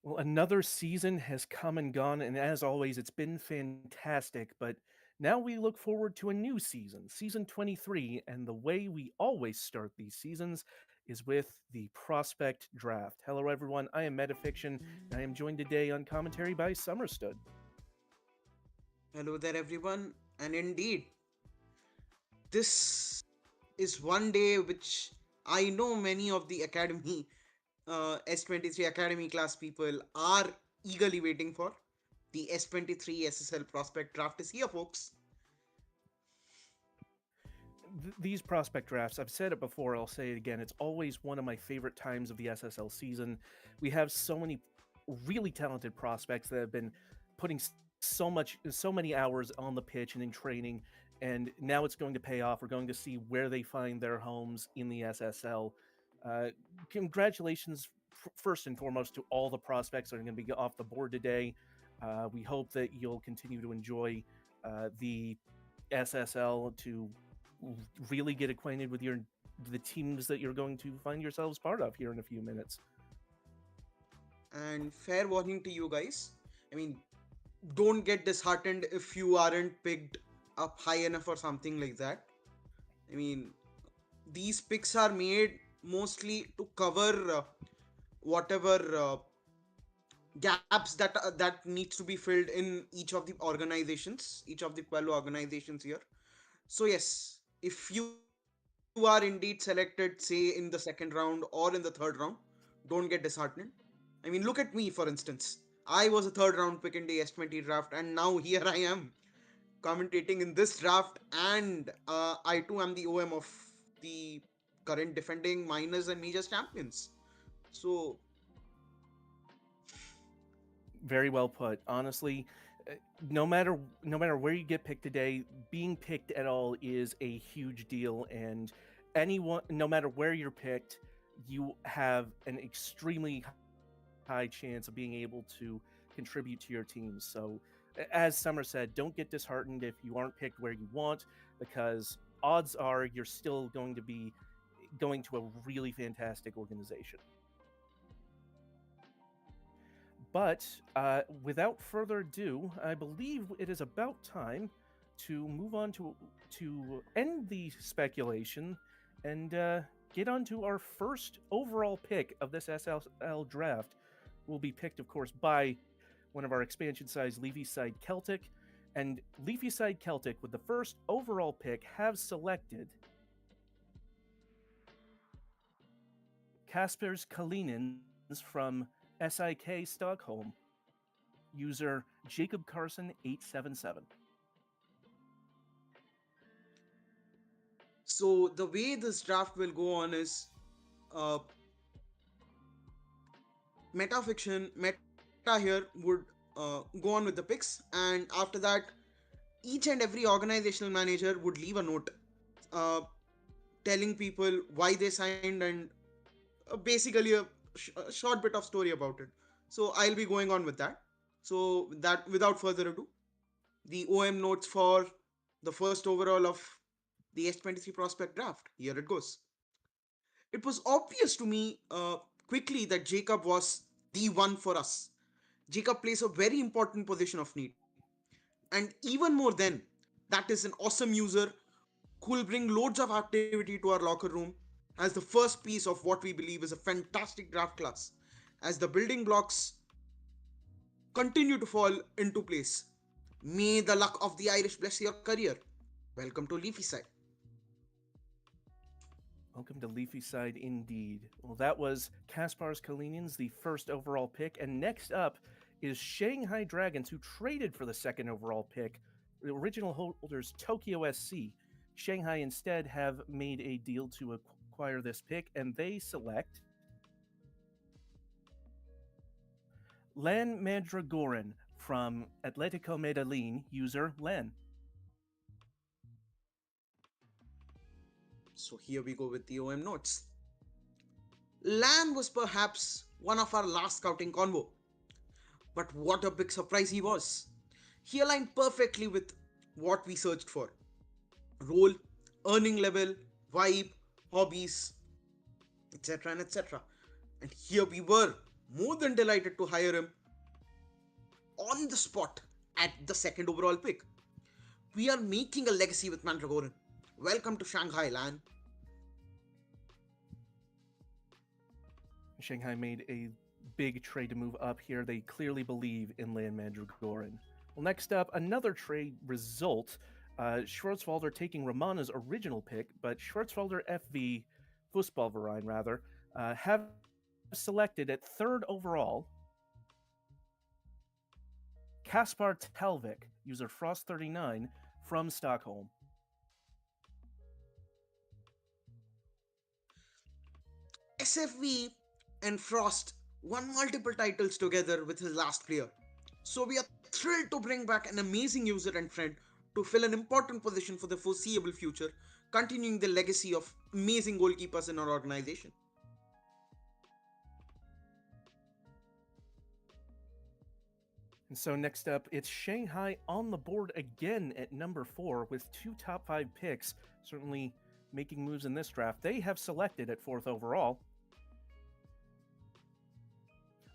Well, another season has come and gone, and as always, it's been fantastic. But now we look forward to a new season, season 23. And the way we always start these seasons is with the Prospect Draft. Hello, everyone. I am Metafiction, and I am joined today on commentary by Summerstood. Hello there, everyone. And indeed, this is one day which I know many of the Academy, S23 Academy class people are eagerly waiting for. The S23 SSL Prospect Draft is here, folks. These prospect drafts, I've said it before, I'll say it again, it's always one of my favorite times of the SSL season. We have so many really talented prospects that have been putting so many hours on the pitch and in training, and now it's going to pay off. We're going to see where they find their homes in the SSL. Uh, Congratulations, first and foremost, to all the prospects that are going to be off the board today. We hope that you'll continue to enjoy the SSL to really get acquainted with the teams that you're going to find yourselves part of here in a few minutes. And fair warning to you guys. I mean, don't get disheartened if you aren't picked up high enough or something like that. I mean, these picks are made mostly to cover whatever gaps that needs to be filled in each of the organizations, each of the 12 organizations here. So yes, if you are indeed selected, say in the second round or in the third round, don't get disheartened. I mean, look at me, for instance. I was a third round pick in the S20 draft, and now here I am commentating in this draft, and I too am the OM of the current defending minors and majors champions. So Very well put. Honestly, uh, no matter where you get picked today, being picked at all is a huge deal, and anyone, no matter where you're picked, you have an extremely high chance of being able to contribute to your team. So, as Summer said, don't get disheartened if you aren't picked where you want, because odds are you're still going to be going to a really fantastic organization. But without further ado, I believe it is about time to move on to end the speculation and get on to our first overall pick of this SSL draft. Will be picked, of course, by one of our expansion size Leafy Side Celtic. And Leafy Side Celtic, with the first overall pick, have selected Kaspers Kalinins from SIK Stockholm, user Jacob Carson 877. so the way this draft will go on is uh, meta here would go on with the picks, and after that, each and every organizational manager would leave a note uh, telling people why they signed and basically a short bit of story about it. So I'll be going on with that. So that without further ado, the OM notes for the first overall of the S23 prospect draft. Here it goes. It was obvious to me quickly that Jacob was the one for us. Jacob plays a very important position of need. And even more than that, is an awesome user who will bring loads of activity to our locker room as the first piece of what we believe is a fantastic draft class. As the building blocks continue to fall into place, may the luck of the Irish bless your career. Welcome to Leafy Side. Welcome to Leafy Side indeed. Well, that was Kaspars Kalinians, the first overall pick. And next up is Shanghai Dragons, who traded for the second overall pick. The original holders, Tokyo SC. Shanghai instead have made a deal to acquire this pick, and they select Lan Madragoran from Atletico Medellin, user Lan. So here we go with the OM notes. Lan was perhaps one of our last scouting convo. But what a big surprise he was. He aligned perfectly with what we searched for: role, earning level, vibe, hobbies, etc. and etc. And here we were, more than delighted to hire him on the spot at the second overall pick. We are making a legacy with Mandragoran. Welcome to Shanghai, Lan. Shanghai made a big trade to move up here. They clearly believe in Lan Mandragoran. Well, next up, another trade result. Schwarzwalder taking Romana's original pick, but Schwarzwalder FV, Fußballverein rather, have selected at third overall Kaspar Telvik, user Frost39 from Stockholm. SFV and Frost won multiple titles together with his last player. So we are thrilled to bring back an amazing user and friend to fill an important position for the foreseeable future, continuing the legacy of amazing goalkeepers in our organization. And so next up, it's Shanghai on the board again at number 4 with 2 top 5 picks, certainly making moves in this draft. They have selected at 4th overall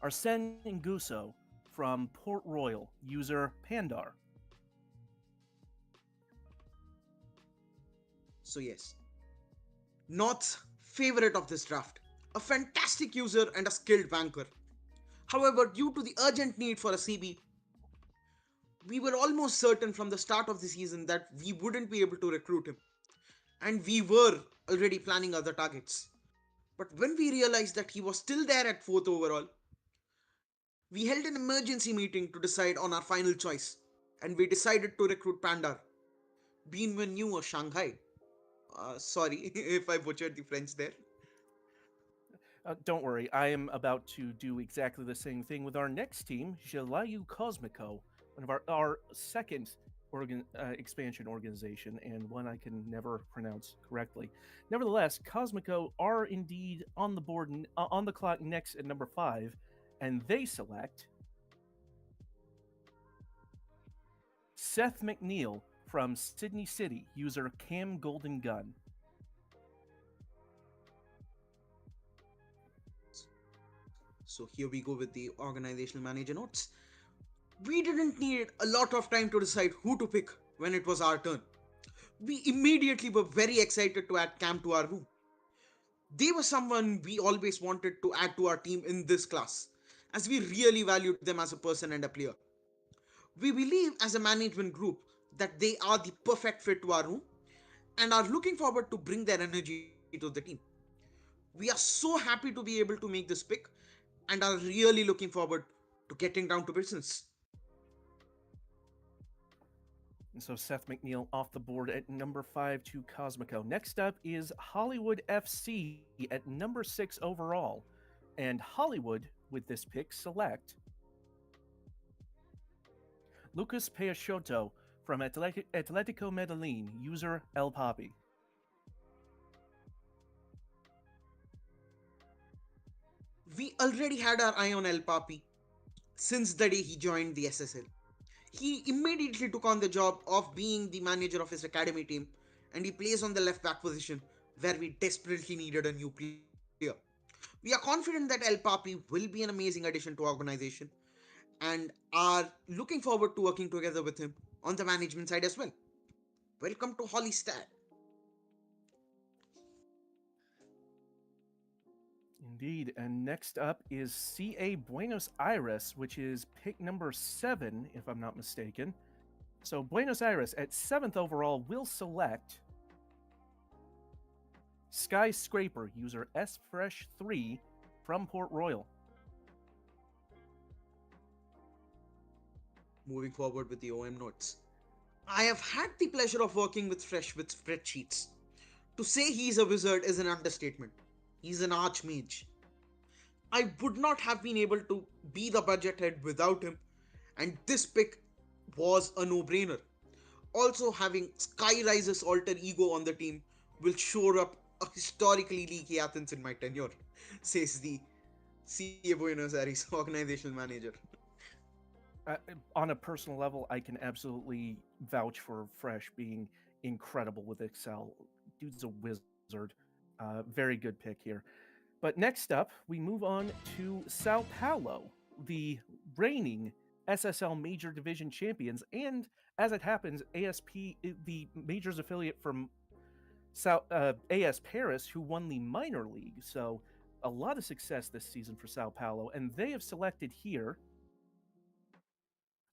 Arsene Nguso from Port Royal, user Pandar. So, yes, North's favorite of this draft, a fantastic user and a skilled banker. However, due to the urgent need for a CB, we were almost certain from the start of the season that we wouldn't be able to recruit him, and we were already planning other targets. But when we realized that he was still there at 4th overall, we held an emergency meeting to decide on our final choice, and we decided to recruit Pandar, Bienvenue or Shanghai. Sorry if I butchered the French there. Don't worry, I am about to do exactly the same thing with our next team, Jelayu Cosmico, one of our second expansion organization, and one I can never pronounce correctly. Nevertheless, Cosmico are indeed on the board, on the clock next at number 5, and they select Seth McNeil from Sydney City, user Cam Golden Gun. So here we go with the organizational manager notes. We didn't need a lot of time to decide who to pick when it was our turn. We immediately were very excited to add Cam to our room. They were someone we always wanted to add to our team in this class, as we really valued them as a person and a player. We believe as a management group that they are the perfect fit to our room and are looking forward to bring their energy to the team. We are so happy to be able to make this pick and are really looking forward to getting down to business. And so Seth McNeil off the board at number 5 to Cosmico. Next up is Hollywood FC at number 6 overall. And Hollywood, with this pick, select Lucas Peixoto from Atletico Medellin, user El Papi. We already had our eye on El Papi since the day he joined the SSL. He immediately took on the job of being the manager of his academy team, and he plays on the left back position where we desperately needed a new player. We are confident that El Papi will be an amazing addition to our organization and are looking forward to working together with him on the management side as well. Welcome to Hollystad. Indeed. And next up is CA Buenos Aires, which is pick number 7, if I'm not mistaken. So Buenos Aires at 7th overall will select Skyscraper, user SFresh3 from Port Royal. Moving forward with the OM notes. I have had the pleasure of working with Fresh with spreadsheets. To say he's a wizard is an understatement. He's an archmage. I would not have been able to be the budget head without him, and this pick was a no brainer. Also, having Sky Rise's alter ego on the team will shore up a historically leaky Athens in my tenure, says the CA Buenos Aires organizational manager. On a personal level, I can absolutely vouch for Fresh being incredible with Excel. Dude's a wizard. Very good pick here. But next up, we move on to Sao Paulo, the reigning SSL Major Division champions, and as it happens, ASP, the majors affiliate from AS Paris, who won the minor league. So a lot of success this season for Sao Paulo, and they have selected here.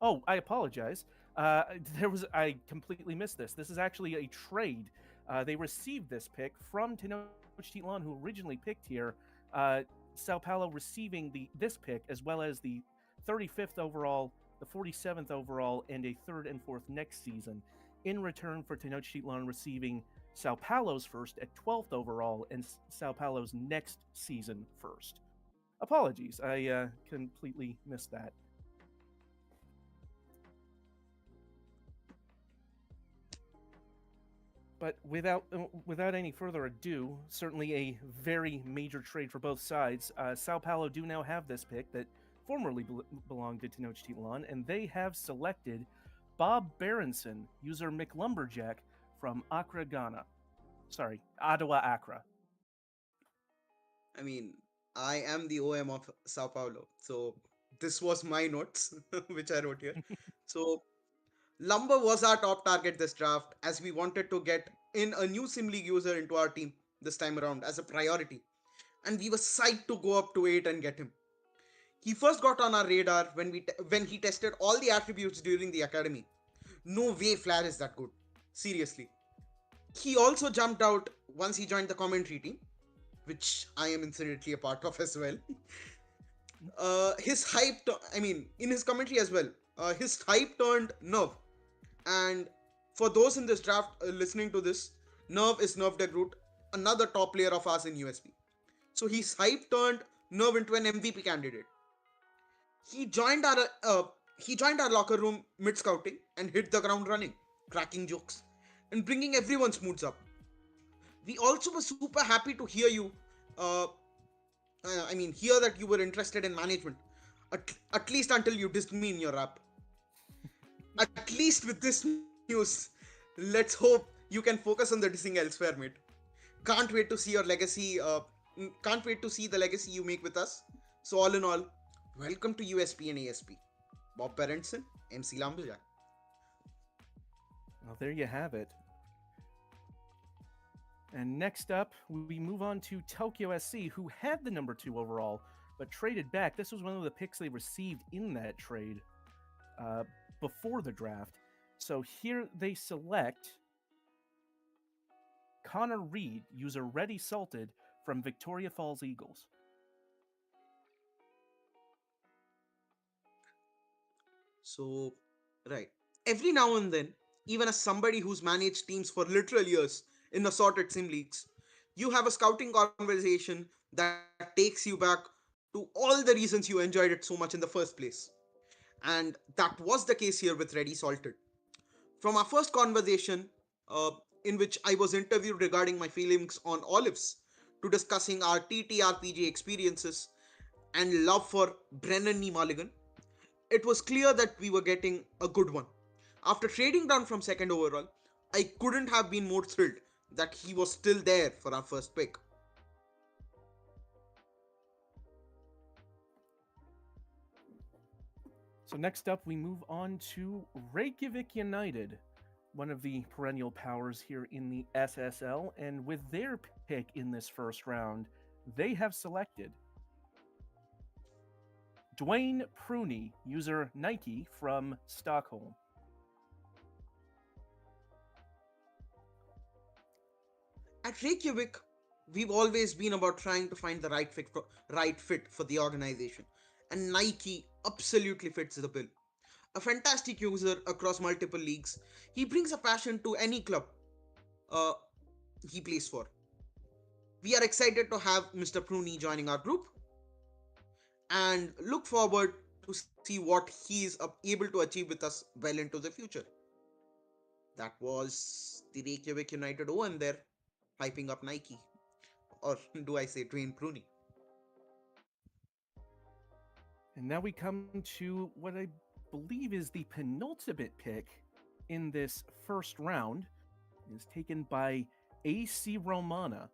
Oh, I apologize. Uh, I completely missed this. This is actually a trade. They received this pick from Tenochtitlan, who originally picked here. Sao Paulo receiving this pick as well as the 35th overall, the 47th overall, and a third and fourth next season, in return for Tenochtitlan receiving Sao Paulo's first at 12th overall and Sao Paulo's next season first. Apologies, I completely missed that. But without any further ado, certainly a very major trade for both sides. Sao Paulo do now have this pick that formerly belonged to Tenochtitlan, and they have selected Bob Berenson, user McLumberjack from Accra, Ghana. Sorry, Ottawa, Accra. I mean, I am the OM of Sao Paulo, so this was my notes which I wrote here. So Lumber was our top target this draft as we wanted to get in a new Sim League user into our team this time around as a priority, and we were psyched to go up to 8 and get him. He first got on our radar when he tested all the attributes during the academy. No way Flair is that good. Seriously. He also jumped out once he joined the commentary team, which I am incidentally a part of as well. In his commentary as well, his hype turned Nerve. And for those in this draft listening to this, Nerve is Nerve Degroot, another top player of ours in USP. So his hype turned Nerve into an MVP candidate. He joined our uh, he joined our locker room mid scouting and hit the ground running, cracking jokes and bringing everyone's moods up. We also were super happy to hear you. Uh, hear that you were interested in management. At least until you dissed me in your rap. At least with this news, let's hope you can focus on the dissing elsewhere, mate. Can't wait to see your legacy. Can't wait to see the legacy you make with us. So all in all, welcome to USP and ASP. Bob Berenson, MC Lumberjack. Well, there you have it. And next up, we move on to Tokyo SC, who had the number 2 overall, but traded back. This was one of the picks they received in that trade before the draft. So here they select Connor Reed, user Ready Salted, from Victoria Falls Eagles. So, right. Every now and then, even as somebody who's managed teams for literal years in assorted sim leagues, you have a scouting conversation that takes you back to all the reasons you enjoyed it so much in the first place. And that was the case here with Ready Salted. From our first conversation, uh, in which I was interviewed regarding my feelings on olives, to discussing our TTRPG experiences and love for Brennan Nee Mulligan, it was clear that we were getting a good one. After trading down from second overall, I couldn't have been more thrilled that he was still there for our first pick. So next up, we move on to Reykjavik United, one of the perennial powers here in the SSL, and with their pick in this first round, they have selected Dwayne Pruny, user Nike from Stockholm. At Reykjavik, we've always been about trying to find the right fit for the organization, and Nike absolutely fits the bill. A fantastic user across multiple leagues, he brings a passion to any club uh, he plays for. We are excited to have Mr. Pruny joining our group and look forward to see what he is able to achieve with us well into the future. That was the Reykjavik United OM there, hyping up Nike. Or do I say Dwayne Pruny? And now we come to what I believe is the penultimate pick in this first round. It is taken by AC Romana.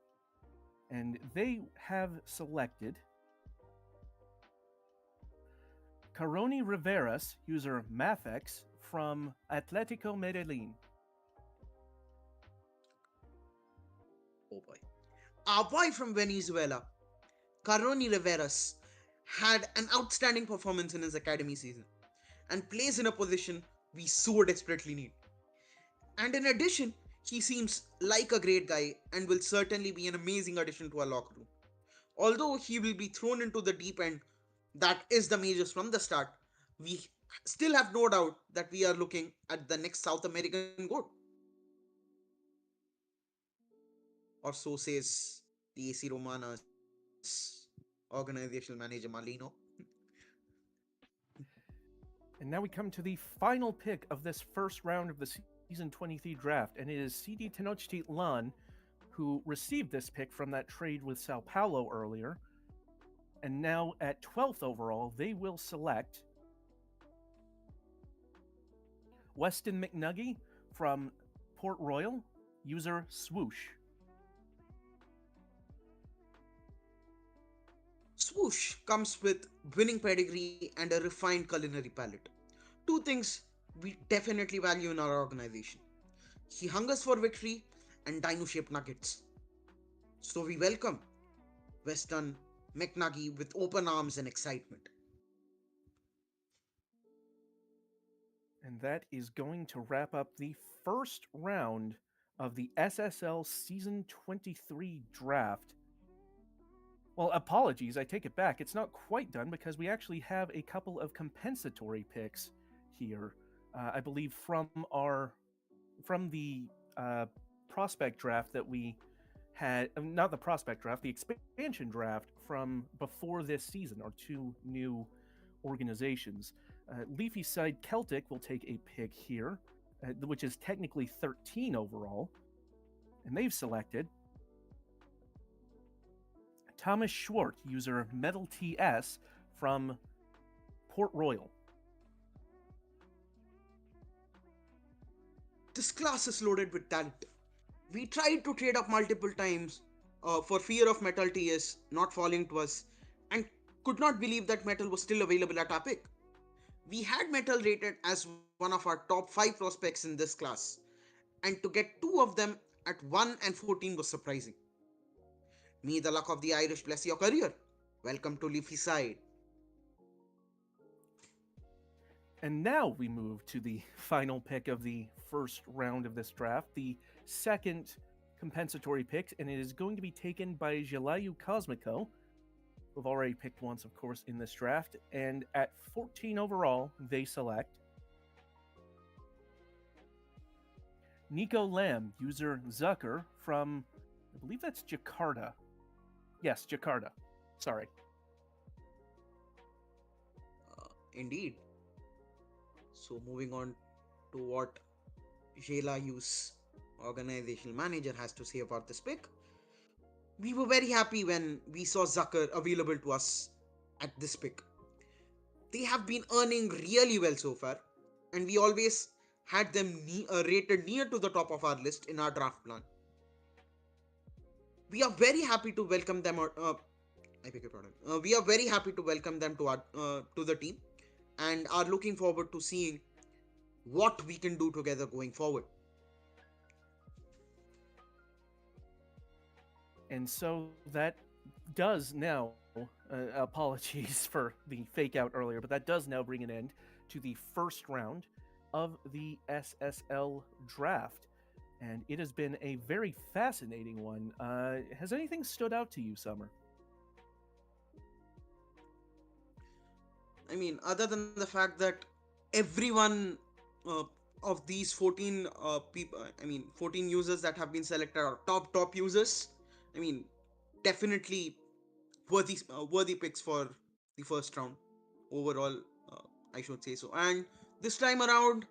And they have selected Caroni Riveras, user Mathex, from Atletico Medellin. Oh boy. Our boy from Venezuela, Caroni Riveras, had an outstanding performance in his academy season and plays in a position we so desperately need. And in addition, he seems like a great guy and will certainly be an amazing addition to our locker room. Although he will be thrown into the deep end that is the majors from the start, we still have no doubt that we are looking at the next South American goat. Or so says the AC Romana's organizational manager Malino. And now we come to the final pick of this first round of the season 23 draft, and it is CD Tenochtitlan, who received this pick from that trade with Sao Paulo earlier. And now at 12th overall, they will select Weston McNuggy from Port Royal, user Swoosh. Swoosh comes with winning pedigree and a refined culinary palate. Two things we definitely value in our organization. He hungers for victory and dino shaped nuggets. So we welcome Weston McNuggy with open arms and excitement. And that is going to wrap up the first round of the SSL Season 23 draft. Well, apologies, I take it back. It's not quite done because we actually have a couple of compensatory picks here. I believe from the prospect draft that we had, not the prospect draft, the expansion draft from before this season, our two new organizations. Leafy Side Celtic will take a pick here, which is technically 13 overall, and they've selected Thomas Schwartz, user Metal TS from Port Royal. This class is loaded with talent. We tried to trade up multiple times for fear of Metal TS not falling to us and could not believe that Metal was still available at our pick. We had Metal rated as one of our top 5 prospects in this class, and to get two of them at 1 and 14 was surprising. May the luck of the Irish bless your career. Welcome to Leafy Side. And now we move to the final pick of the first round of this draft, the second compensatory pick, and it is going to be taken by Jelayu Cosmico, who've already picked once, of course, in this draft. And at 14 overall, they select Nico Lamb, user Zucker from, I believe that's Jakarta. Yes, Jakarta. Sorry. Indeed. So moving on to what Jelayu's organizational manager has to say about this pick. We were very happy when we saw Zucker available to us at this pick. They have been earning really well so far, and we always had them rated near to the top of our list in our draft plan. We are very happy to welcome them. I beg your pardon. We are very happy to welcome them to our to the team, and are looking forward to seeing what we can do together going forward. And so that does now, apologies for the fake out earlier, but that does now bring an end to the first round of the SSL draft. And it has been a very fascinating one. Has anything stood out to you, Summer? I mean, other than the fact that everyone uh, of these 14 people, 14 users that have been selected are top users. I mean, definitely worthy picks for the first round overall. I should say so. And this time around,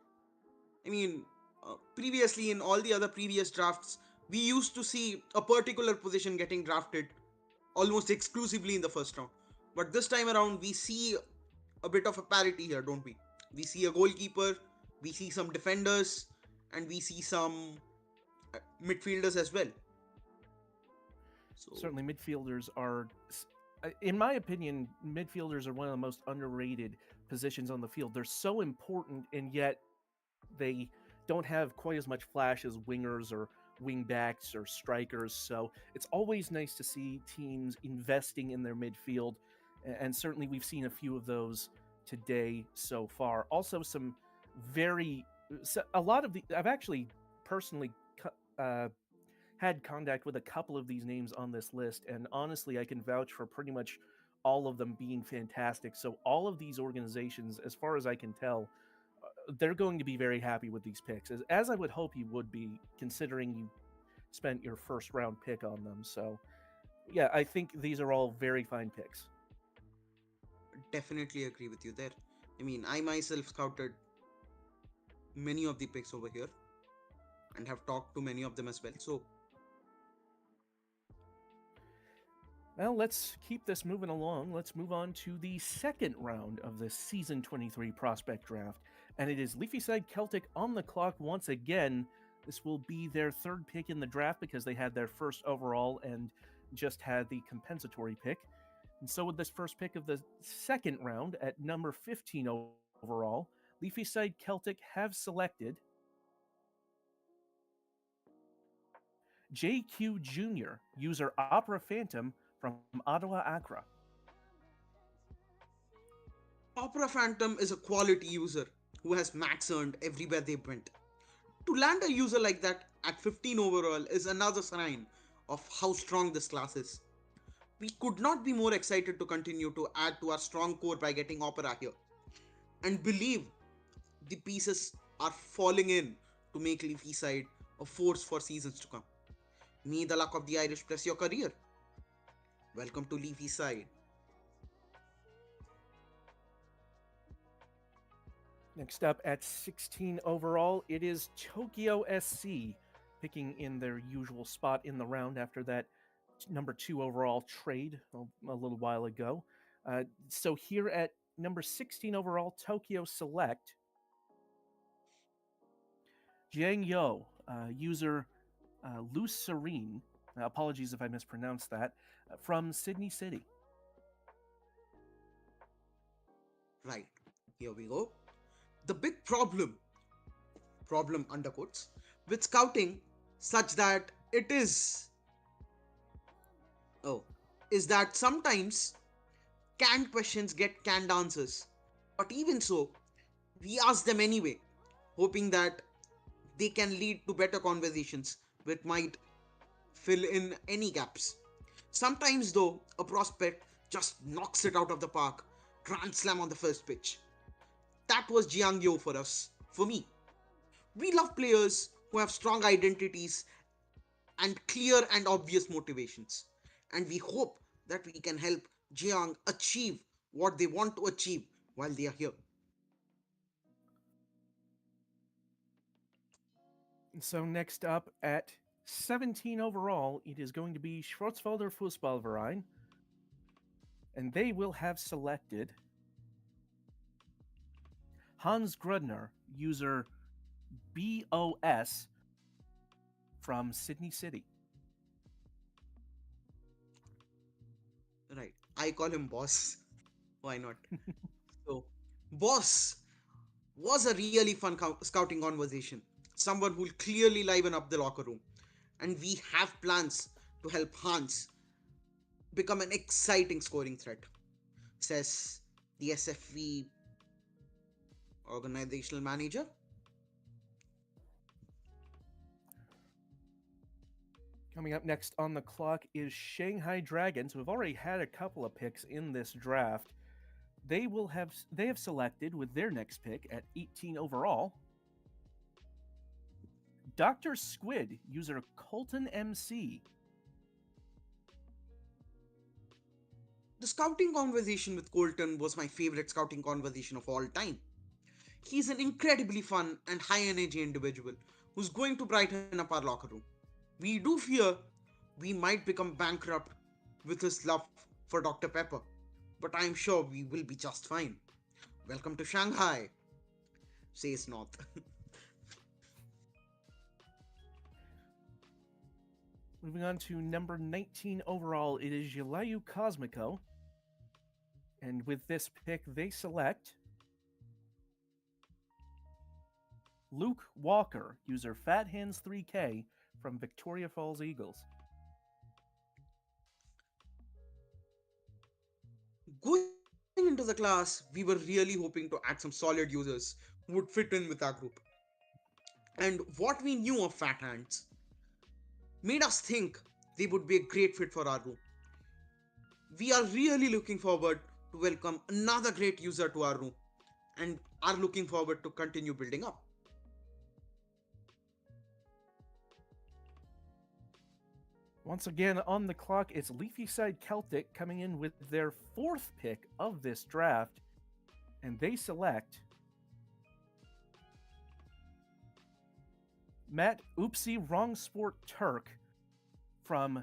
previously in all the other previous drafts, we used to see a particular position getting drafted almost exclusively in the first round. But this time around, we see a bit of a parity here, don't we? We see a goalkeeper, we see some defenders, and we see some midfielders as well. So Certainly, midfielders are, in my opinion, midfielders are one of the most underrated positions on the field. They're so important, and yet they don't have quite as much flash as wingers or wing backs or strikers. So it's always nice to see teams investing in their midfield. And certainly we've seen a few of those today so far. Also, some very, a lot of the, I've actually personally had contact with a couple of these names on this list. And honestly, I can vouch for pretty much all of them being fantastic. So all of these organizations, as far as I can tell, they're going to be very happy with these picks, as I would hope you would be, considering you spent your first round pick on them. So, yeah, I think these are all very fine picks. definitely agree with you there. I mean, I myself scouted many of the picks over here and have talked to many of them as well. So Well, let's keep this moving along. Let's move on to the second round of the Season 23 Prospect Draft. And it is Leafyside Celtic on the clock once again. This will be their third pick in the draft because they had their first overall and just had the compensatory pick. And so, with this first pick of the second round at number 15 overall, Leafyside Celtic have selected JQ Jr., user Opera Phantom from Ottawa Accra. Opera Phantom is a quality user who has max earned everywhere they went. To land a user like that at 15 overall is another sign of how strong this class is. We could not be more excited to continue to add to our strong core by getting Opera here, and believe the pieces are falling in to make Leafy Side a force for seasons to come. May the luck of the Irish bless your career. Welcome to Leafy Side. Next up at 16 overall, it is Tokyo SC, picking in their usual spot in the round after that number 2 overall trade a little while ago. So here at number 16 overall, Tokyo select Jiang Yo, user Loose Serene. Apologies if I mispronounced that. From Sydney City. Right, here we go. The big problem underquotes, with scouting such that it oh, is that sometimes canned questions get canned answers. But even so, we ask them anyway, hoping that they can lead to better conversations which might fill in any gaps. Sometimes, though, a prospect just knocks it out of the park, grand slam on the first pitch. That was Jiang Yo for us, for me. We love players who have strong identities and clear and obvious motivations. And we hope that we can help Jiang achieve what they want to achieve while they are here. So next up at 17 overall, it is going to be Schwarzwälder Fußballverein, and they will have selected Hans Grudner, user BOS from Sydney City. Right. I call him boss. Why not? So, boss was a really fun scouting conversation. Someone who'll clearly liven up the locker room. And we have plans to help Hans become an exciting scoring threat, says the SFV organizational manager. Coming up next on the clock is Shanghai Dragons, who have already had a couple of picks in this draft. They have selected with their next pick at 18 overall Dr. Squid, user Colton MC. The scouting conversation with Colton was my favorite scouting conversation of all time. He's an incredibly fun and high energy individual who's going to brighten up our locker room. We do fear we might become bankrupt with his love for Dr. Pepper, but I'm sure we will be just fine. Welcome to Shanghai, says North. Moving on to number 19 overall, it is Yelayu Cosmico. And with this pick, they select Luke Walker, user FatHands3K from Victoria Falls Eagles. Going into the class, we were really hoping to add some solid users who would fit in with our group. And what we knew of Fat Hands made us think they would be a great fit for our room. We are really looking forward to welcome another great user to our room and are looking forward to continue building up. Once again, on the clock, it's Leafyside Celtic coming in with their fourth pick of this draft, and they select Matt Oopsie Wrong Sport Turk from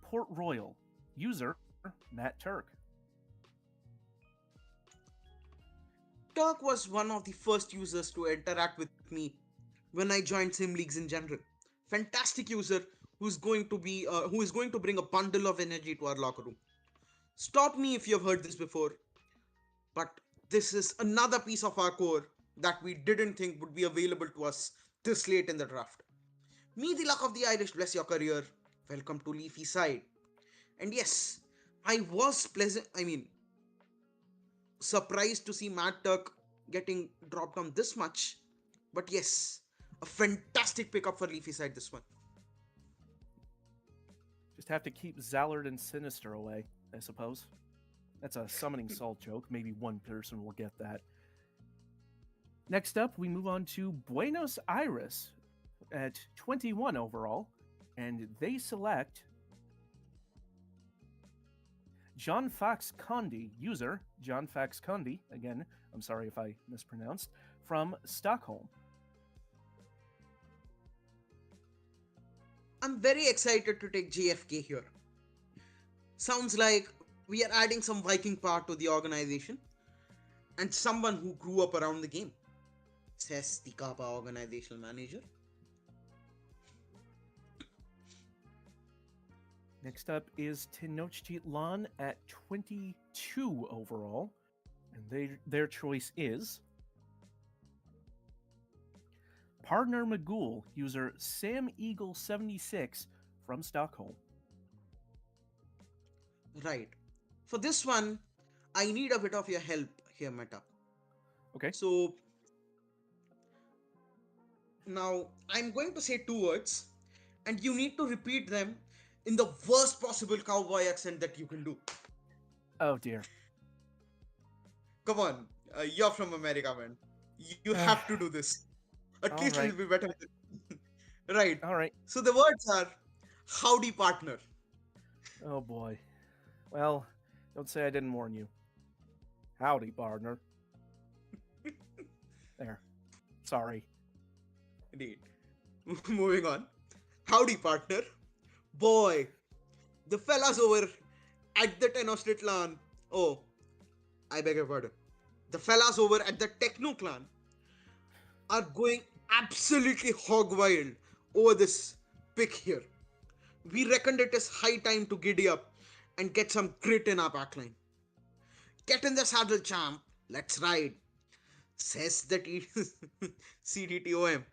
Port Royal, user Matt Turk. Turk was one of the first users to interact with me when I joined sim leagues in general. Fantastic user who is going to bring a bundle of energy to our locker room. Stop me if you've heard this before, but this is another piece of our core that we didn't think would be available to us this late in the draft. May the luck of the Irish bless your career. Welcome to Leafy Side. And yes, I was surprised to see Matt Turk getting dropped on this much. But yes, a fantastic pickup for Leafy Side this one. Just have to keep Zallard and Sinister away, I suppose. That's a summoning salt joke. Maybe one person will get that. Next up, we move on to Buenos Aires at 21 overall, and they select John Fax Condi, user John Fax Condi, again, I'm sorry if I mispronounced, from Stockholm. I'm very excited to take JFK here. Sounds like we are adding some Viking part to the organization and someone who grew up around the game, says the Kappa organizational manager. Next up is Tenochtitlan at 22 overall, and their choice is Partner Magul, user Sam Eagle 76 from Stockholm. Right. For this one, I need a bit of your help here, Meta. Okay. So, now I'm going to say two words, and you need to repeat them in the worst possible cowboy accent that you can do. Oh dear. Come on, you're from America, man. You have to do this. At least Right. it'll be better. Right. All right. So the words are howdy, partner. Oh boy. Well, don't say I didn't warn you. Howdy, partner. There. Sorry. Indeed. Moving on. Howdy, partner. Boy, the fellas over at the Tenochtitlan. Oh, I beg your pardon. The fellas over at the Techno Clan are going absolutely hog wild over this pick here. We reckoned it is high time to giddy up and get some grit in our backline. Get in the saddle, champ. Let's ride, says the CDTOM.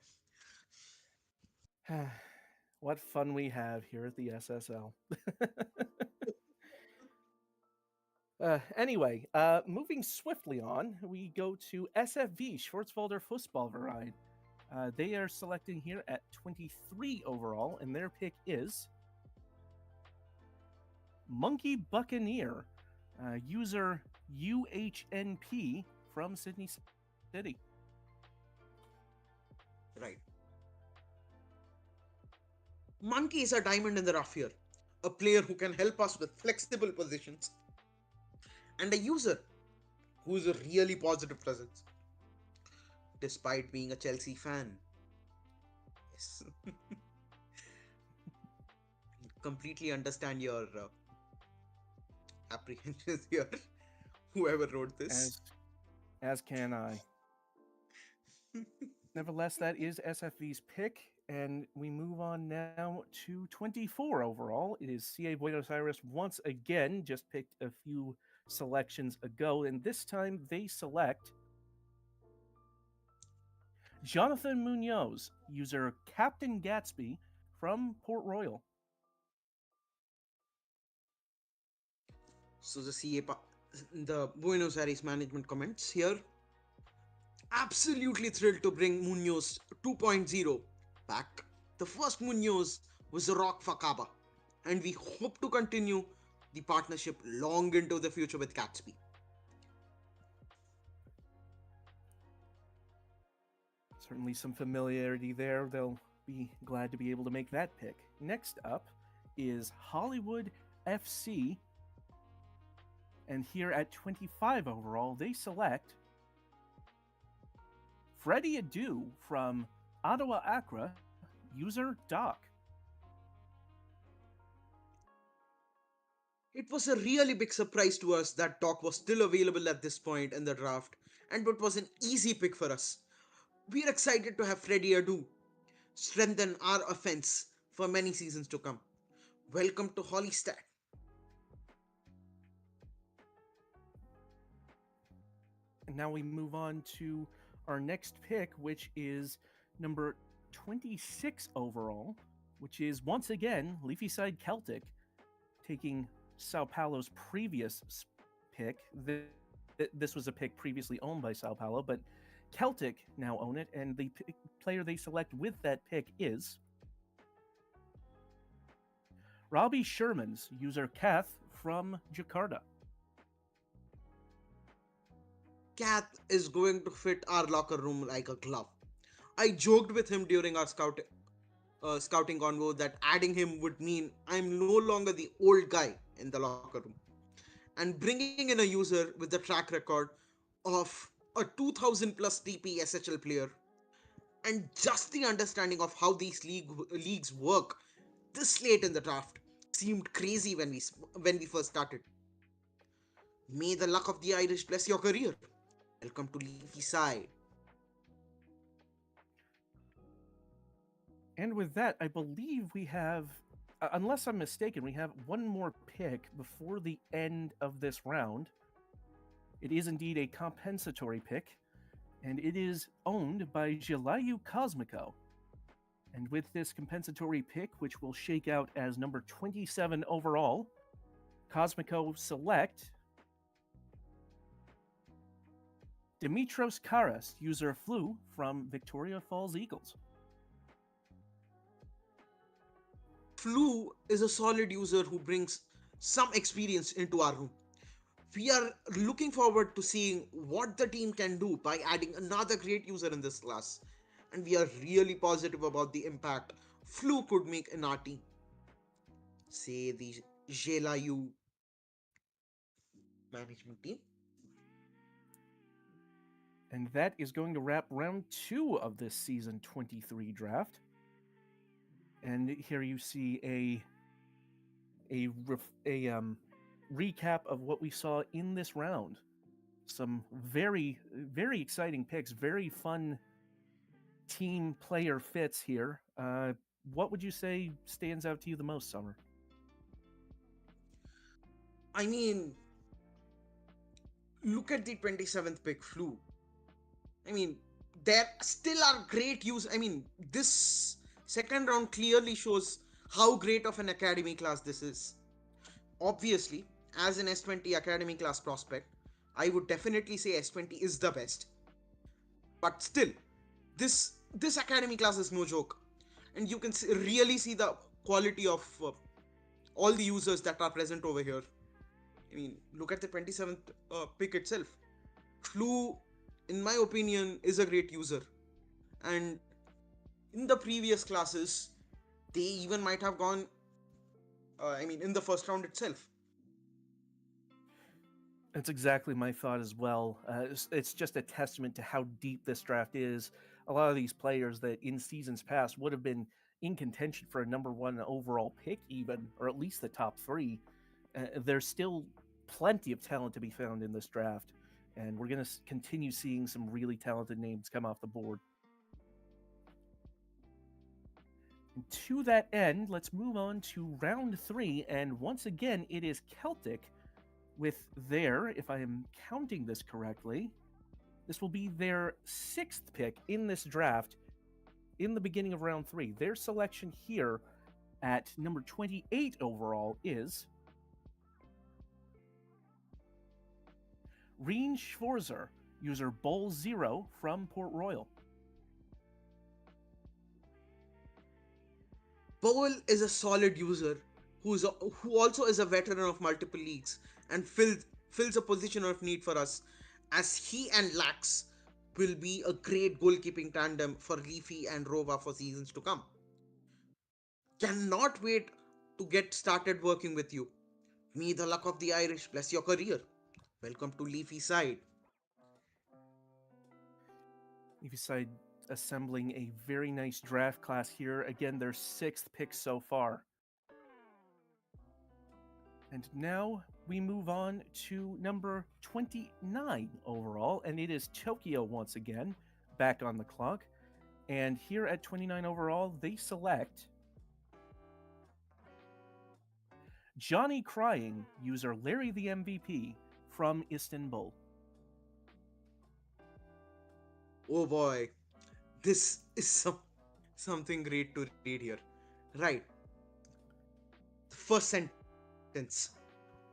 What fun we have here at the SSL. Anyway, moving swiftly on, we go to SFV, Schwarzwälder Fußballverein. They are selecting here at 23 overall, and their pick is Monkey Buccaneer, user UHNP from Sydney City. Right. Monkey is a diamond in the rough here, a player who can help us with flexible positions, and a user who is a really positive presence, despite being a Chelsea fan. Yes. Completely understand your apprehensions here, whoever wrote this. As can I. Nevertheless, that is SFV's pick, And we move on now to 24 overall. It is CA Buenos Aires once again, just picked a few selections ago, and this time they select Jonathan Munoz, user Captain Gatsby from Port Royal. So the Buenos Aires management comments here. Absolutely thrilled to bring Munoz 2.0 back. The first Munoz was a rock for Kaba, and we hope to continue the partnership long into the future with Gatsby. Certainly some familiarity there. They'll be glad to be able to make that pick. Next up is Hollywood FC. And here at 25 overall, they select Freddie Adu from Ottawa Accra, user Doc. It was a really big surprise to us that Doc was still available at this point in the draft, and it was an easy pick for us. We're excited to have Freddie Adu strengthen our offense for many seasons to come. Welcome to Hollystat. And now we move on to our next pick, which is number 26 overall, which is once again Leafyside Celtic, taking Sao Paulo's previous pick. This was a pick previously owned by Sao Paulo, but Celtic now own it, and the player they select with that pick is Robbie Sherman's user Kath from Jakarta. Kath is going to fit our locker room like a glove. I joked with him during our scouting convo that adding him would mean I'm no longer the old guy in the locker room. And bringing in a user with the track record of a 2000 plus TP SHL player and just the understanding of how these leagues work this late in the draft seemed crazy when we first started. May the luck of the Irish bless your career. Welcome to Leafy Side. And with that, I believe we have, unless I'm mistaken, we have one more pick before the end of this round. It is indeed a compensatory pick, and it is owned by Jelayu Cosmico. And with this compensatory pick, which will shake out as number 27 overall, Cosmico select Dimitros Karas, user Flu from Victoria Falls Eagles. Flu is a solid user who brings some experience into our room. We are looking forward to seeing what the team can do by adding another great user in this class. And we are really positive about the impact Flu could make in our team. Say the Jelayu management team. And that is going to wrap round 2 of this season 23 draft. And here you see a recap of what we saw in this round. Some very, very exciting picks, very fun team player fits here. What would you say stands out to you the most, Summer? I mean, look at the 27th pick, Flu. I mean, there still are great use. I mean, this second round clearly shows how great of an academy class this is. Obviously, as an S20 academy class prospect, I would definitely say S20 is the best. But still, this academy class is no joke, and you can really see the quality of all the users that are present over here. I mean, look at the 27th pick itself. Flu, in my opinion, is a great user, and in the previous classes, they even might have gone. In the first round itself. That's exactly my thought as well. It's just a testament to how deep this draft is. A lot of these players that in seasons past would have been in contention for a number 1 overall pick, even, or at least the top 3. There's still plenty of talent to be found in this draft, and we're going to continue seeing some really talented names come off the board. To that end, let's move on to round three. And once again, it is Celtic with their, if I am counting this correctly, this will be their sixth pick in this draft in the beginning of round three. Their selection here at number 28 overall is Reen Schwarzer, user Bull0 from Port Royal. Powell is a solid user who also is a veteran of multiple leagues and fills a position of need for us, as he and Lax will be a great goalkeeping tandem for Leafy and Rova for seasons to come. Cannot wait to get started working with you. May the luck of the Irish bless your career. Welcome to Leafy side. Leafyside assembling a very nice draft class here. Again, their sixth pick so far. And now we move on to number 29 overall, and it is Tokyo once again, back on the clock. And here at 29 overall, they select Johnny Crying, user Larry the MVP from Istanbul. Oh boy, this is something great to read here. Right, the first sentence,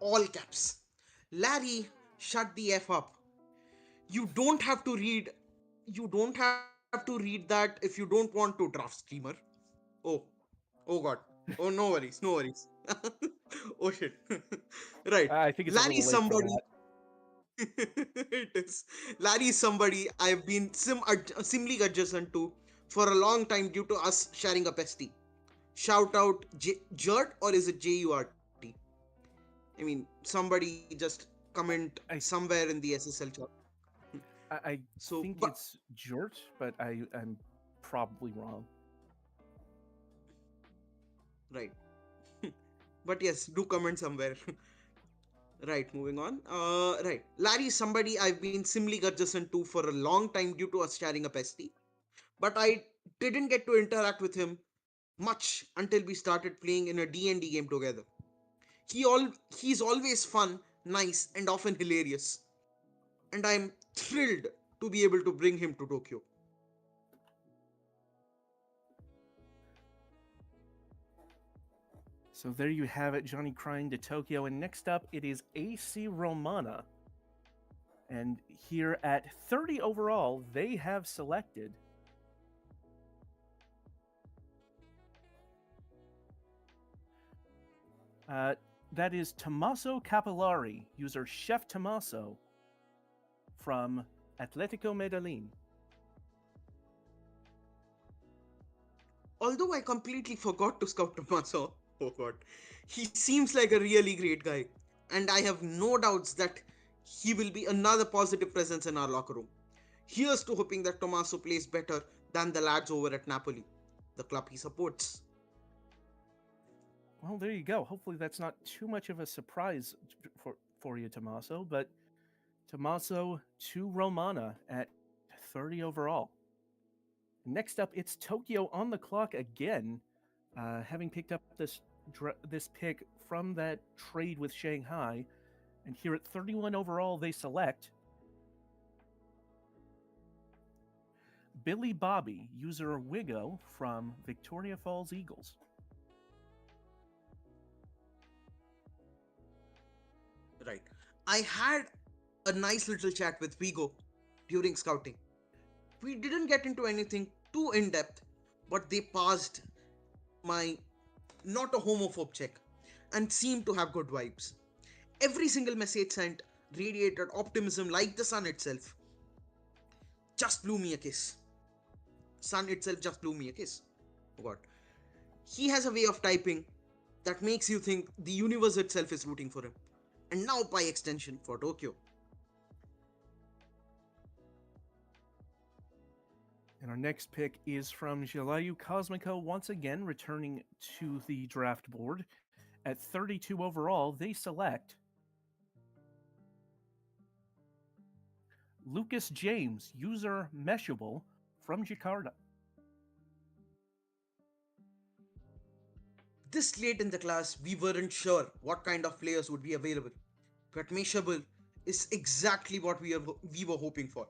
all caps. Larry, shut the F up. You don't have to read. You don't have to read that if you don't want to, draft streamer. Oh, oh god. Oh, no worries, no worries. Oh shit. Right. I think it's a Larry little late for somebody. that. It is. Larry is somebody I've been simly adjacent to for a long time due to us sharing a bestie. Shout out Jurt, or is it JURT? I mean, somebody just comment I somewhere in the SSL chat. I So, think but it's Jurt, but I'm probably wrong. right. But yes, do comment somewhere. Right, moving on. Right. Larry is somebody I've been simly adjacent to for a long time due to us sharing a bestie. But I didn't get to interact with him much until we started playing in a D&D game together. He's always fun, nice, and often hilarious. And I'm thrilled to be able to bring him to Tokyo. So there you have it, Johnny Crying to Tokyo. And next up, it is AC Romana. And here at 30 overall, they have selected uh, that is Tommaso Capillari, user Chef Tommaso from Atletico Medellin. Although I completely forgot to scout Tommaso, oh god, he seems like a really great guy, and I have no doubts that he will be another positive presence in our locker room. Here's to hoping that Tommaso plays better than the lads over at Napoli, the club he supports. Well, there you go. Hopefully, that's not too much of a surprise for you, Tommaso. But Tommaso to Romana at 30 overall. Next up, it's Tokyo on the clock again, having picked up this pick from that trade with Shanghai. And here at 31 overall, they select Billy Bobby, user Wigo from Victoria Falls Eagles. Right. I had a nice little chat with Vigo during scouting. We didn't get into anything too in depth, but they passed my not a homophobe check and seemed to have good vibes. Every single message sent radiated optimism like the sun itself. Just blew me a kiss. Sun itself just blew me a kiss. Oh god. He has a way of typing that makes you think the universe itself is rooting for him. And now, by extension, for Tokyo. And our next pick is from Jalayu Cosmico, once again returning to the draft board. At 32 overall, they select Lucas James, user Meshable from Jakarta. This late in the class, we weren't sure what kind of players would be available, but Measurable is exactly what we were hoping for.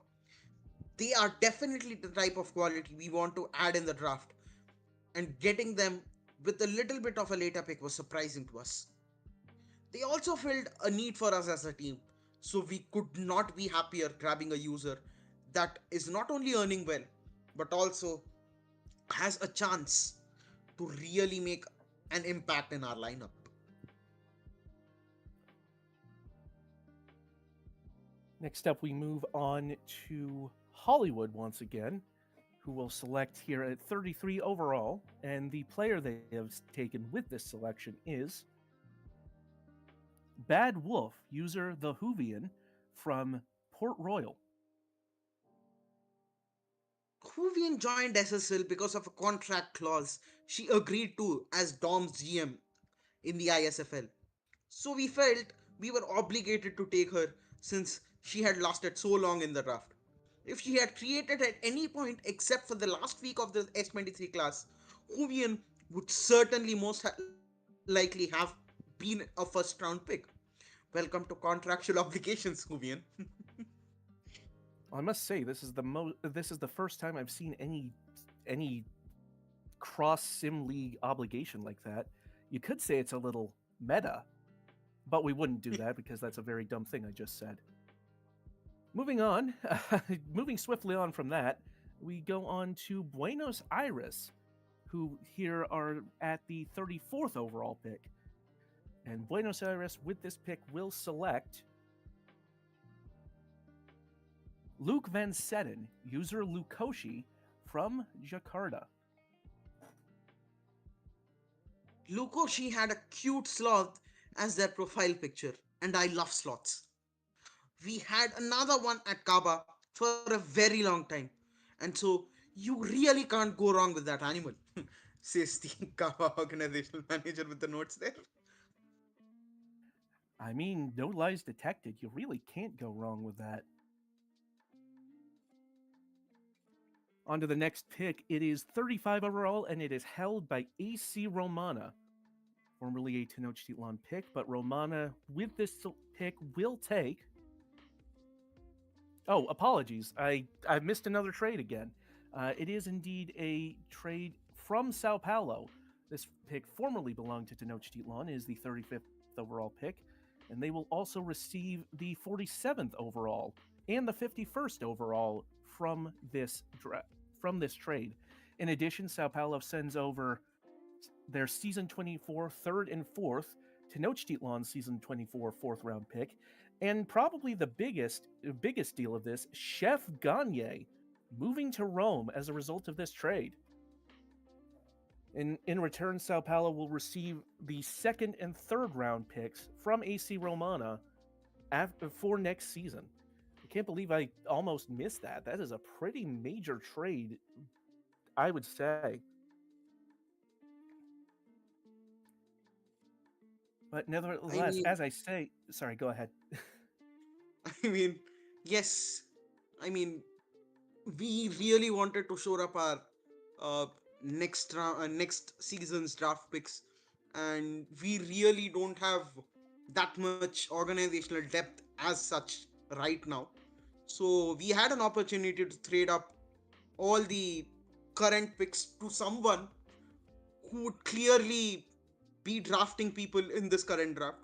They are definitely the type of quality we want to add in the draft, and getting them with a little bit of a later pick was surprising to us. They also filled a need for us as a team, so we could not be happier grabbing a user that is not only earning well, but also has a chance to really make an impact in our lineup. Next up, we move on to Hollywood once again, who will select here at 33 overall. And the player they have taken with this selection is Bad Wolf, user The Hoovian from Port Royal. Huvian joined SSL because of a contract clause she agreed to as Dom's GM in the ISFL. So we felt we were obligated to take her since she had lasted so long in the draft. If she had created at any point except for the last week of the S23 class, Huvian would certainly most likely have been a first round pick. Welcome to contractual obligations, Huvian. I must say this is the first time I've seen any cross sim league obligation like that. You could say it's a little meta, but we wouldn't do that because that's a very dumb thing I just said. Moving on, moving swiftly on from that, we go on to Buenos Aires, who here are at the 34th overall pick. And Buenos Aires, with this pick, will select Luke Van Setten, user Lukoshi from Jakarta. Lukoshi had a cute sloth as their profile picture, and I love sloths. We had another one at Kaba for a very long time, and so you really can't go wrong with that animal, says the Kaba organizational manager with the notes there. I mean, no lies detected. You really can't go wrong with that. On to the next pick. It is 35 overall, and it is held by AC Romana, formerly a Tenochtitlan pick, but Romana, with this pick, will take. Oh, apologies. I missed another trade again. It is indeed a trade from Sao Paulo. This pick formerly belonged to Tenochtitlan, is the 35th overall pick, and they will also receive the 47th overall and the 51st overall from this trade. In addition, Sao Paulo sends over their season 24 third and fourth, Tenochtitlan season 24 fourth round pick, and probably the biggest deal of this, Chef Gagne moving to Rome as a result of this trade. In return, Sao Paulo will receive the second and third round picks from AC Romana for next season. I can't believe I almost missed that. That is a pretty major trade, I would say. But I nevertheless, mean, as I say, sorry, go ahead. I mean, yes, I mean, we really wanted to shore up our uh, next season's draft picks, and we really don't have that much organizational depth as such right now. So we had an opportunity to trade up all the current picks to someone who would clearly be drafting people in this current draft.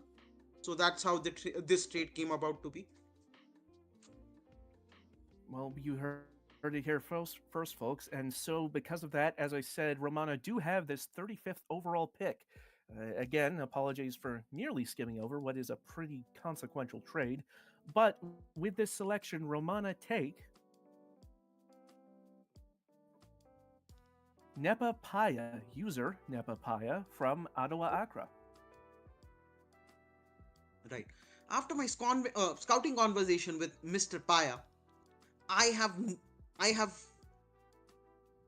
So that's how this trade came about to be. Well, you heard it here first, folks. And so, because of that, as I said, Romana do have this 35th overall pick. Again, apologies for nearly skimming over what is a pretty consequential trade. But with this selection, Romana take Nepa Paya, user Nepa Paya from Ottawa Accra. Right. After my scouting conversation with Mr. Paya, I have I have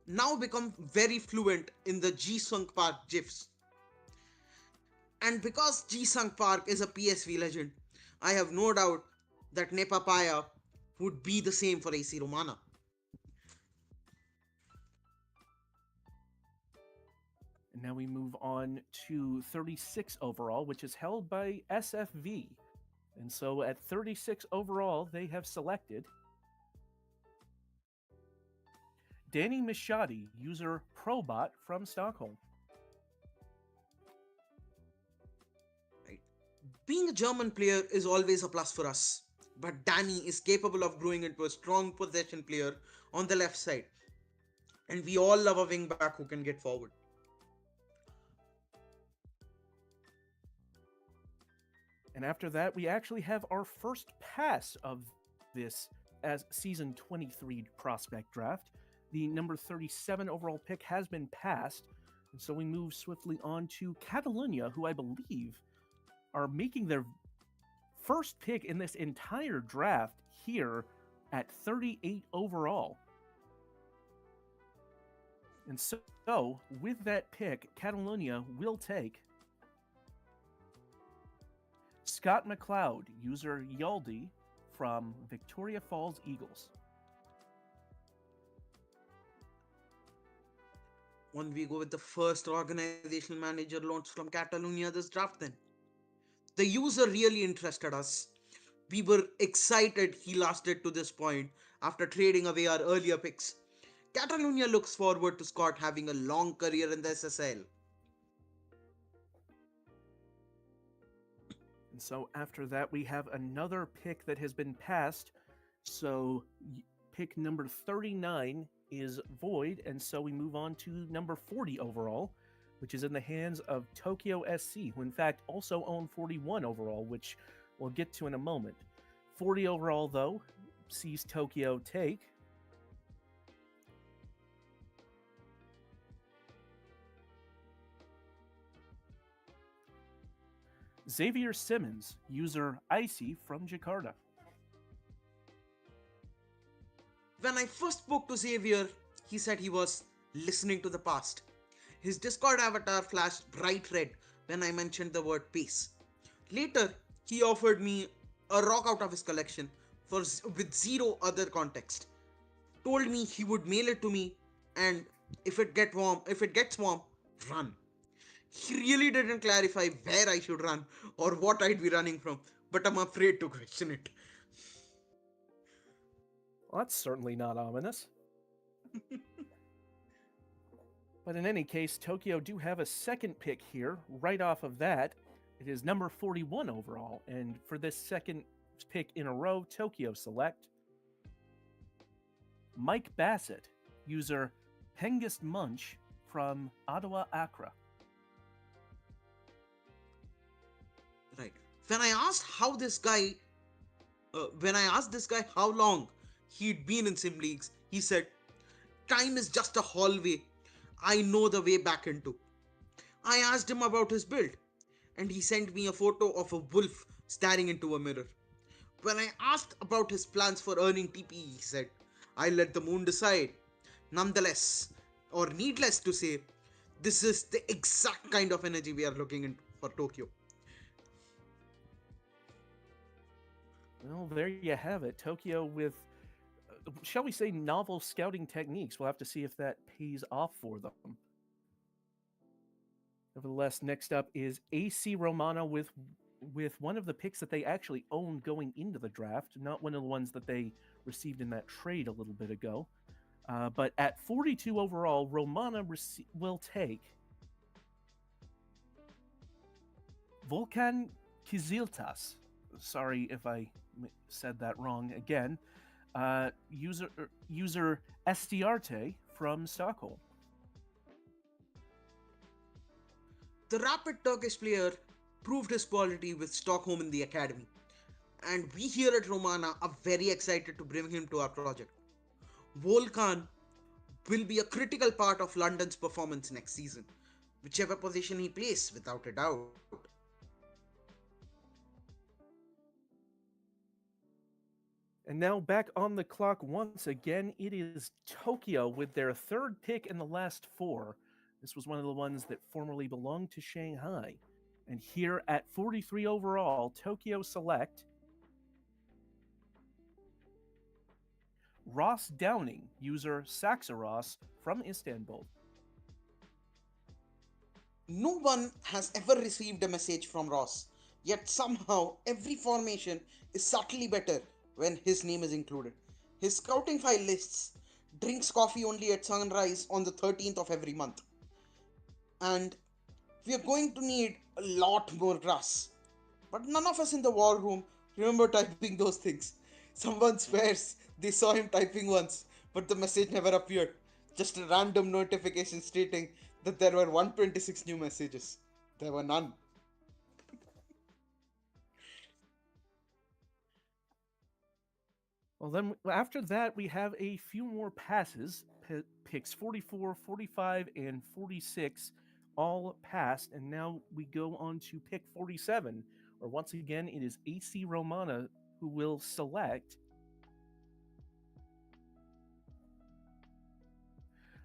now become very fluent in the G Sunk Park GIFs. And because G Sunk Park is a PSV legend, I have no doubt that Nepa Paya would be the same for AC Romana. Now we move on to 36 overall, which is held by SFV. And so at 36 overall, they have selected Danny Mishadi, user Probot from Stockholm. Right. Being a German player is always a plus for us, but Danny is capable of growing into a strong possession player on the left side, and we all love a wingback who can get forward. And after that, we actually have our first pass of this as season 23 prospect draft. The number 37 overall pick has been passed. And so we move swiftly on to Catalunya, who I believe are making their first pick in this entire draft here at 38 overall. And so, with that pick, Catalunya will take Scott McLeod, user Yaldi from Victoria Falls Eagles. On we go with the first organizational manager launched from Catalonia this draft then. The user really interested us. We were excited he lasted to this point after trading away our earlier picks. Catalonia looks forward to Scott having a long career in the SSL. And so after that, we have another pick that has been passed. So pick number 39 is void, and so we move on to number 40 overall, which is in the hands of Tokyo SC, who in fact also own 41 overall, which we'll get to in a moment. 40 overall, though, sees Tokyo take Xavier Simmons, user Icy from Jakarta. When I first spoke to Xavier, he said he was listening to the past. His Discord avatar flashed bright red when I mentioned the word pace. Later, he offered me a rock out of his collection with zero other context. Told me he would mail it to me, and if it gets warm, run. He really didn't clarify where I should run or what I'd be running from, but I'm afraid to question it. Well, that's certainly not ominous. But in any case, Tokyo do have a second pick here. Right off of that, it is number 41 overall. And for this second pick in a row, Tokyo select Mike Bassett, user Hengist Munch from Ottawa, Accra. Right. When I asked this guy how long he'd been in sim leagues, he said, "Time is just a hallway. I know the way back into." I asked him about his build, and he sent me a photo of a wolf staring into a mirror. When I asked about his plans for earning TPE, he said, "I let the moon decide." Nonetheless, or needless to say, this is the exact kind of energy we are looking in for Tokyo. Well, there you have it. Tokyo with, shall we say, novel scouting techniques. We'll have to see if that pays off for them. Nevertheless, next up is AC Romano with one of the picks that they actually owned going into the draft, not one of the ones that they received in that trade a little bit ago. But at 42 overall, Romana will take Volkan Kiziltas. Sorry if I said that wrong again. User Estiarte from Stockholm. The rapid Turkish player proved his quality with Stockholm in the academy, and we here at Romana are very excited to bring him to our project. Volkan will be a critical part of London's performance next season, whichever position he plays, without a doubt. And now back on the clock once again, it is Tokyo with their third pick in the last four. This was one of the ones that formerly belonged to Shanghai. And here at 43 overall, Tokyo select Ross Downing, user Saxaros from Istanbul. No one has ever received a message from Ross, yet somehow every formation is subtly better when his name is included. His scouting file lists drinks coffee only at sunrise on the 13th of every month. And we are going to need a lot more grass. But none of us in the war room remember typing those things. Someone swears they saw him typing once, but the message never appeared. Just a random notification stating that there were 126 new messages. There were none. Well, then after that, we have a few more passes. Picks 44, 45, and 46 all passed. And now we go on to pick 47, where once again it is AC Romana who will select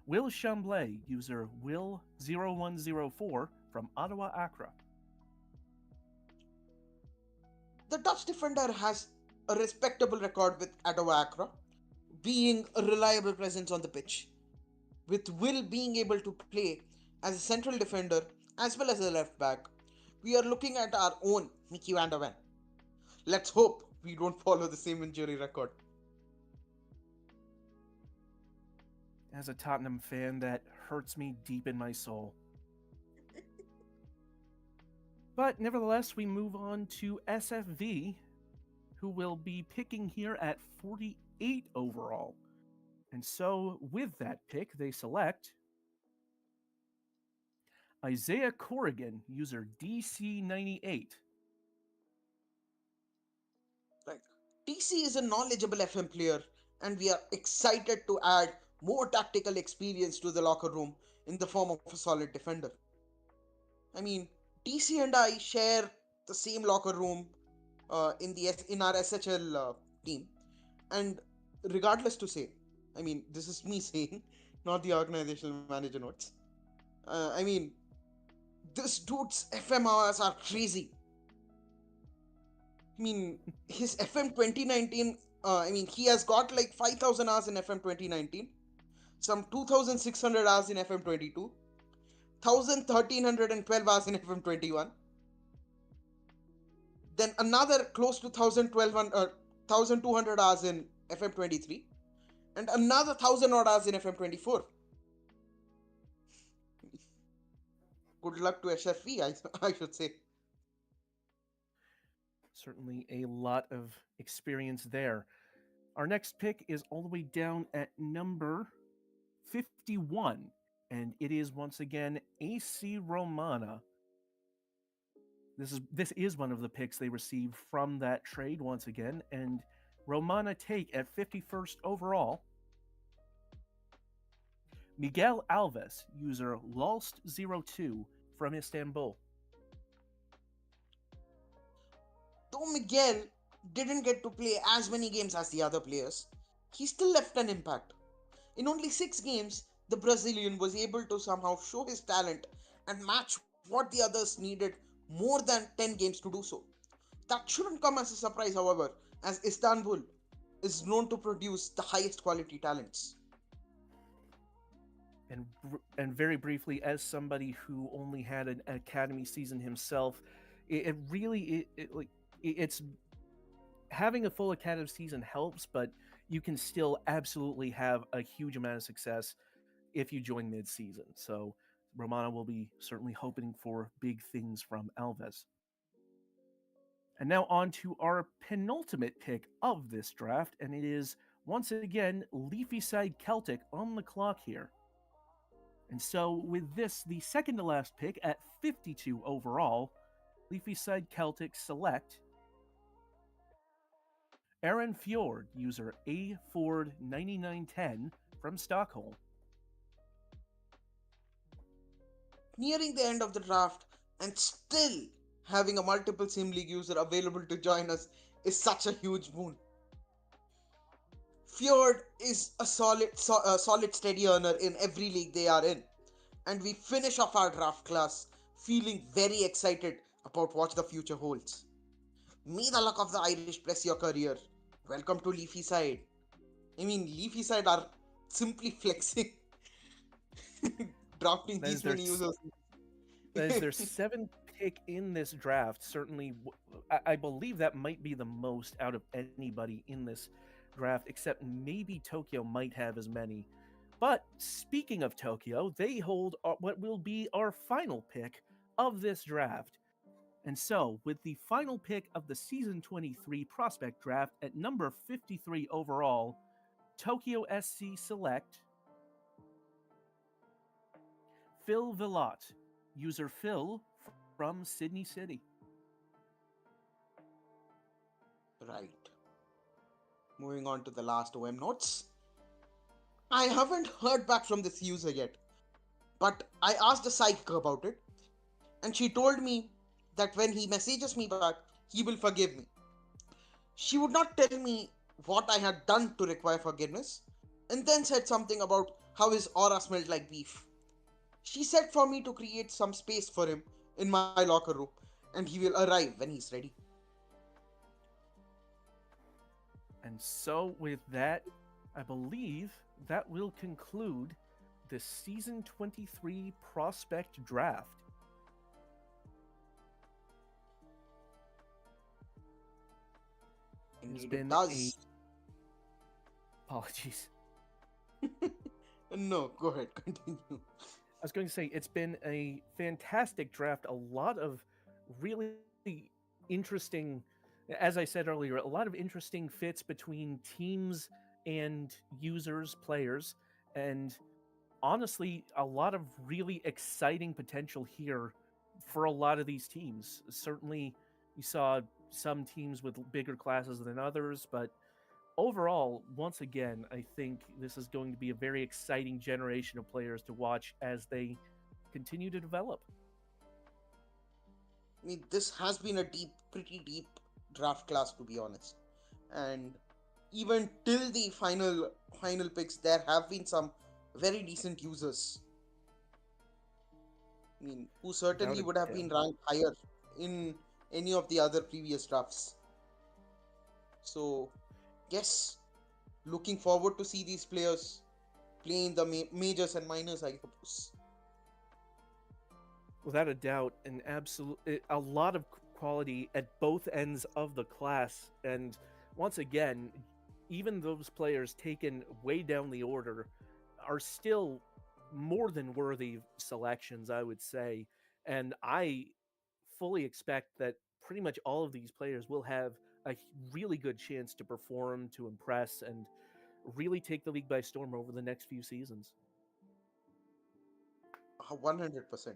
Will Chamblay, user Will0104 from Ottawa, Accra. The Dutch defender has a respectable record with Ottawa Accra, being a reliable presence on the pitch, with Will being able to play as a central defender as well as a left back. We are looking at our own Mickey Van der Ven. Let's hope we don't follow the same injury record. As a Tottenham fan, that hurts me deep in my soul. But nevertheless, we move on to SFV, who will be picking here at 48 overall. And so, with that pick, they select Isaiah Corrigan, user DC98. Right. TC is a knowledgeable FM player, and we are excited to add more tactical experience to the locker room in the form of a solid defender. I mean, TC and I share the same locker room in our SHL team, and regardless to say, I mean, this is me saying, not the organizational manager notes. I mean, this dude's FM hours are crazy. I mean, his FM 2019. I mean, he has got like 5,000 hours in FM 2019, some 2,600 hours in FM 22, 1,1312 hours in FM 21, then another close to 1,200 hours in FM 23, and another 1,000 odd hours in FM 24. Good luck to SFV, I should say. Certainly a lot of experience there. Our next pick is all the way down at number 51, and it is once again AC Romana. This is one of the picks they received from that trade once again, and Romana take at 51st overall Miguel Alves, user Lost02 from Istanbul. Though Miguel didn't get to play as many games as the other players, he still left an impact. In only 6 games, the Brazilian was able to somehow show his talent and match what the others needed more than 10 games to do so. That shouldn't come as a surprise, however, as Istanbul is known to produce the highest quality talents. And very briefly, as somebody who only had an academy season himself, it really it's having a full academy season helps, but you can still absolutely have a huge amount of success if you join mid-season. So Romana will be certainly hoping for big things from Alves. And now on to our penultimate pick of this draft, and it is once again Leafyside Celtic on the clock here. And so with this, the second to last pick at 52 overall, Leafyside Celtic select Aaron Fjord, user AFord9910 from Stockholm. Nearing the end of the draft and still having a multiple sim league user available to join us is such a huge boon. Fjord is a solid steady earner in every league they are in, and we finish off our draft class feeling very excited about what the future holds. May the luck of the Irish bless your career. Welcome to Leafy Side. I mean, Leafy Side are simply flexing, drafting That is these their many users. as their seventh pick in this draft. Certainly, I believe that might be the most out of anybody in this draft, except maybe Tokyo might have as many. But speaking of Tokyo, they hold what will be our final pick of this draft. And so, with the final pick of the season 23 prospect draft at number 53 overall, Tokyo SC select Phil Villot, user Phil from Sydney City. Right. Moving on to the last OM notes. I haven't heard back from this user yet, but I asked a psych about it, and she told me that when he messages me back, he will forgive me. She would not tell me what I had done to require forgiveness, and then said something about how his aura smelled like beef. She said for me to create some space for him in my locker room, and he will arrive when he's ready. And so, with that, I believe that will conclude the season 23 prospect draft. It has Indeed, it been a does. apologies. No, go ahead, continue. I was going to say it's been a fantastic draft. A lot of really interesting, as I said earlier, a lot of interesting fits between teams and users, players, and honestly, a lot of really exciting potential here for a lot of these teams. Certainly, you saw some teams with bigger classes than others, but overall, once again, I think this is going to be a very exciting generation of players to watch as they continue to develop. I mean, this has been a pretty deep draft class, to be honest. And even till the final picks, there have been some very decent users. I mean, who Without certainly a would have doubt. been ranked higher in any of the other previous drafts. So, yes, looking forward to see these players play in the majors and minors, I suppose. Without a doubt, an absolute, a lot of quality at both ends of the class. And once again, even those players taken way down the order are still more than worthy selections, I would say. And I fully expect that pretty much all of these players will have a really good chance to perform, to impress, and really take the league by storm over the next few seasons. 100%.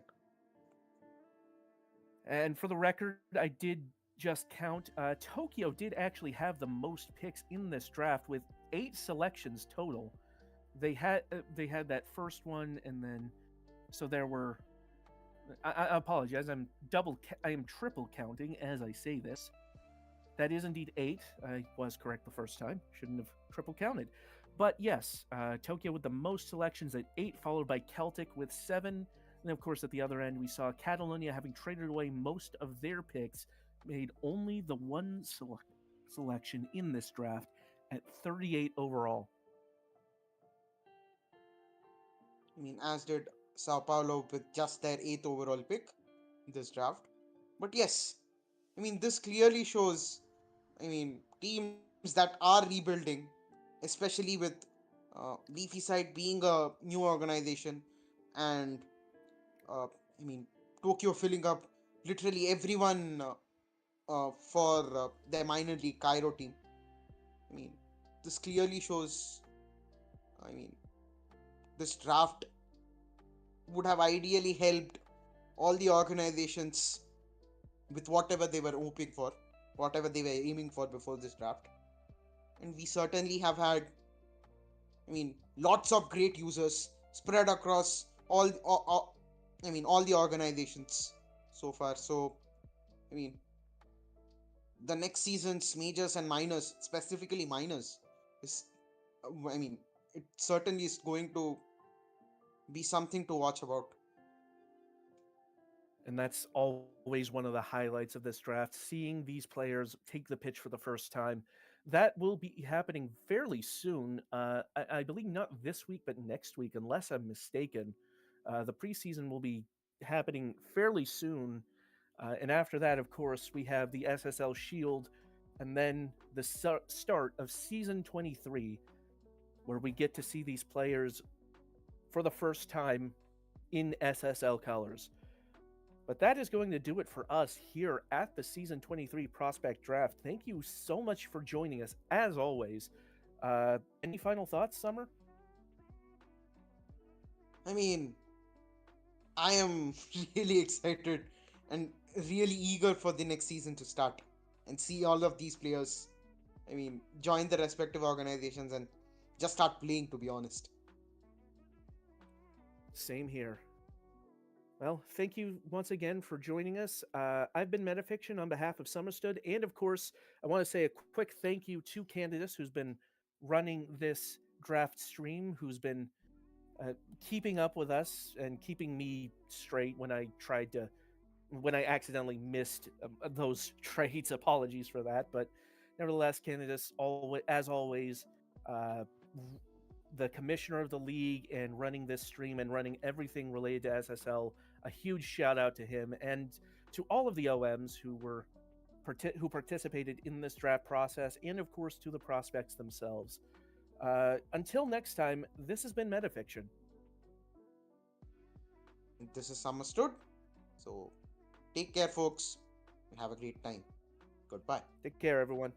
And for the record, I did just count. Tokyo did actually have the most picks in this draft with 8 selections total. They had that first one, and then so there were. I apologize. I am triple counting as I say this. That is indeed 8. I was correct the first time. Shouldn't have triple counted. But yes, Tokyo with the most selections at 8, followed by Celtic with 7. And of course, at the other end, we saw Catalonia having traded away most of their picks, made only the one selection in this draft at 38 overall. I mean, as did Sao Paulo with just their eighth overall pick in this draft. But yes, I mean, this clearly shows, I mean, teams that are rebuilding, especially with Leafy Side being a new organization and, I mean, Tokyo filling up literally everyone for their minor league Cairo team. I mean, this clearly shows, I mean, this draft would have ideally helped all the organizations with whatever they were hoping for, whatever they were aiming for before this draft. And we certainly have had, I mean, lots of great users spread across all the organizations so far. So, I mean, the next season's majors and minors, specifically minors, is, I mean, it certainly is going to be something to watch about. And that's always one of the highlights of this draft, seeing these players take the pitch for the first time. That will be happening fairly soon. I believe not this week, but next week, unless I'm mistaken. The preseason will be happening fairly soon. And after that, of course, we have the SSL Shield, and then the start of Season 23, where we get to see these players for the first time in SSL colors. But that is going to do it for us here at the Season 23 Prospect Draft. Thank you so much for joining us, as always. Any final thoughts, Summer? I mean, I am really excited and really eager for the next season to start and see all of these players. I mean, join the respective organizations and just start playing, to be honest. Same here. Well, thank you once again for joining us. I've been Metafiction on behalf of Summerstood, and of course, I want to say a quick thank you to Candidace, who's been running this draft stream, who's been keeping up with us and keeping me straight when I accidentally missed those trades. Apologies for that, but nevertheless, Candidace, as always, uh, the commissioner of the league and running this stream and running everything related to SSL. A huge shout out to him and to all of the OMs who participated in this draft process, and of course to the prospects themselves. Until next time, this has been Metafiction. This is Understood. So take care, folks, and have a great time. Goodbye. Take care, everyone.